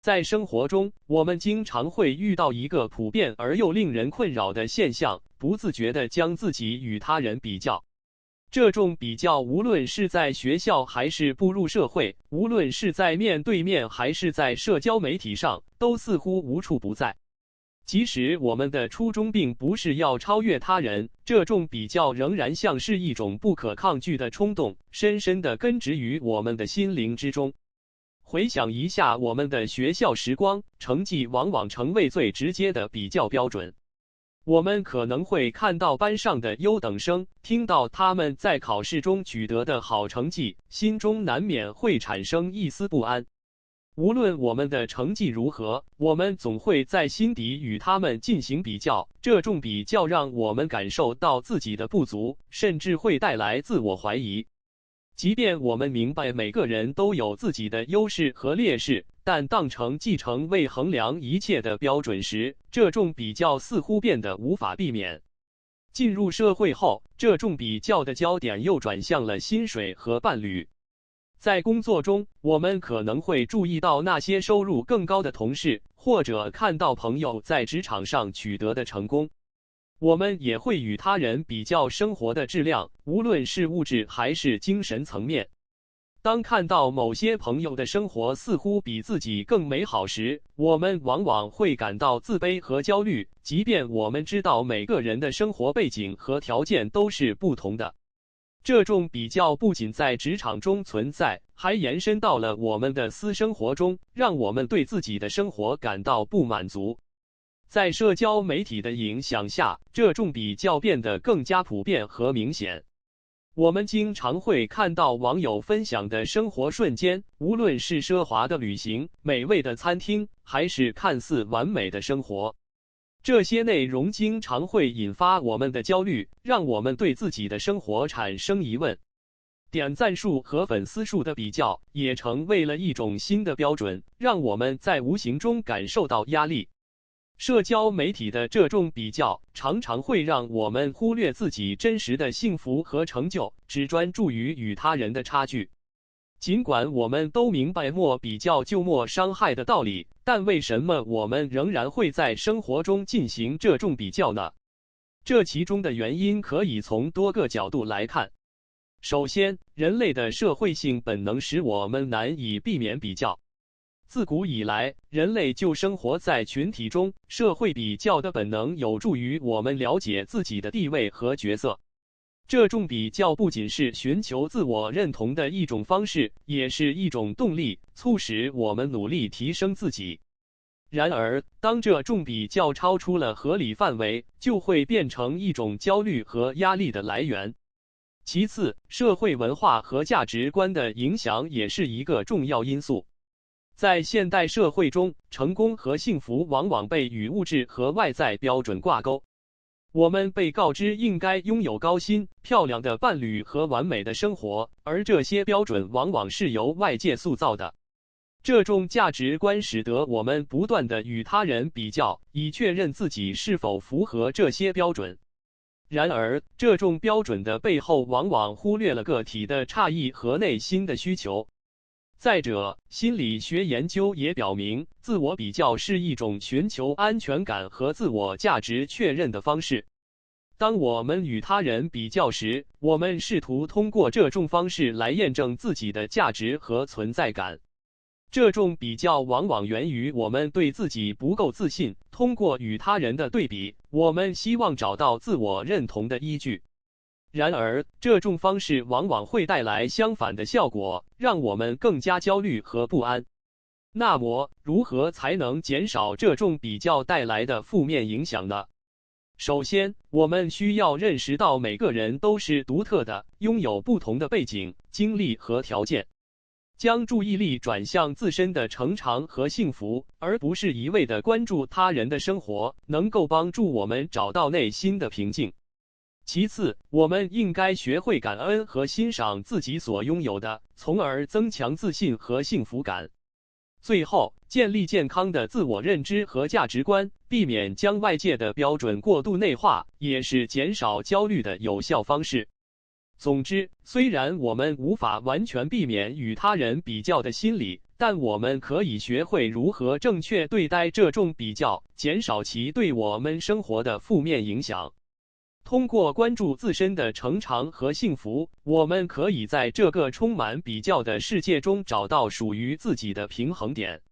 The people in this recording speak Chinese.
在生活中，我们经常会遇到一个普遍而又令人困扰的现象，不自觉地将自己与他人比较。这种比较，无论是在学校还是步入社会，无论是在面对面还是在社交媒体上，都似乎无处不在。即使我们的初衷并不是要超越他人，这种比较仍然像是一种不可抗拒的冲动，深深地根植于我们的心灵之中。回想一下我们的学校时光，成绩往往成为最直接的比较标准。我们可能会看到班上的优等生，听到他们在考试中取得的好成绩，心中难免会产生一丝不安。无论我们的成绩如何，我们总会在心底与他们进行比较，这种比较让我们感受到自己的不足，甚至会带来自我怀疑。即便我们明白每个人都有自己的优势和劣势，但当成绩成为衡量一切的标准时，这种比较似乎变得无法避免。进入社会后，这种比较的焦点又转向了薪水和伴侣。在工作中，我们可能会注意到那些收入更高的同事，或者看到朋友在职场上取得的成功。我们也会与他人比较生活的质量，无论是物质还是精神层面。当看到某些朋友的生活似乎比自己更美好时，我们往往会感到自卑和焦虑，即便我们知道每个人的生活背景和条件都是不同的。这种比较不仅在职场中存在，还延伸到了我们的私生活中，让我们对自己的生活感到不满足。在社交媒体的影响下，这种比较变得更加普遍和明显。我们经常会看到网友分享的生活瞬间，无论是奢华的旅行、美味的餐厅，还是看似完美的生活。这些内容经常会引发我们的焦虑，让我们对自己的生活产生疑问。点赞数和粉丝数的比较也成为了一种新的标准，让我们在无形中感受到压力。社交媒体的这种比较常常会让我们忽略自己真实的幸福和成就，只专注于与他人的差距。尽管我们都明白莫比较就莫伤害的道理，但为什么我们仍然会在生活中进行这种比较呢？这其中的原因可以从多个角度来看。首先，人类的社会性本能使我们难以避免比较。自古以来，人类就生活在群体中，社会比较的本能有助于我们了解自己的地位和角色。这种比较不仅是寻求自我认同的一种方式，也是一种动力，促使我们努力提升自己。然而，当这种比较超出了合理范围，就会变成一种焦虑和压力的来源。其次，社会文化和价值观的影响也是一个重要因素。在现代社会中，成功和幸福往往被与物质和外在标准挂钩。我们被告知应该拥有高薪、漂亮的伴侣和完美的生活，而这些标准往往是由外界塑造的。这种价值观使得我们不断地与他人比较，以确认自己是否符合这些标准。然而，这种标准的背后往往忽略了个体的差异和内心的需求。再者，心理学研究也表明，自我比较是一种寻求安全感和自我价值确认的方式。当我们与他人比较时，我们试图通过这种方式来验证自己的价值和存在感。这种比较往往源于我们对自己不够自信，通过与他人的对比，我们希望找到自我认同的依据。然而，这种方式往往会带来相反的效果，让我们更加焦虑和不安。那么，如何才能减少这种比较带来的负面影响呢？首先，我们需要认识到每个人都是独特的，拥有不同的背景、经历和条件。将注意力转向自身的成长和幸福，而不是一味地关注他人的生活，能够帮助我们找到内心的平静。其次，我们应该学会感恩和欣赏自己所拥有的，从而增强自信和幸福感。最后，建立健康的自我认知和价值观，避免将外界的标准过度内化，也是减少焦虑的有效方式。总之，虽然我们无法完全避免与他人比较的心理，但我们可以学会如何正确对待这种比较，减少其对我们生活的负面影响。通过关注自身的成长和幸福，我们可以在这个充满比较的世界中找到属于自己的平衡点。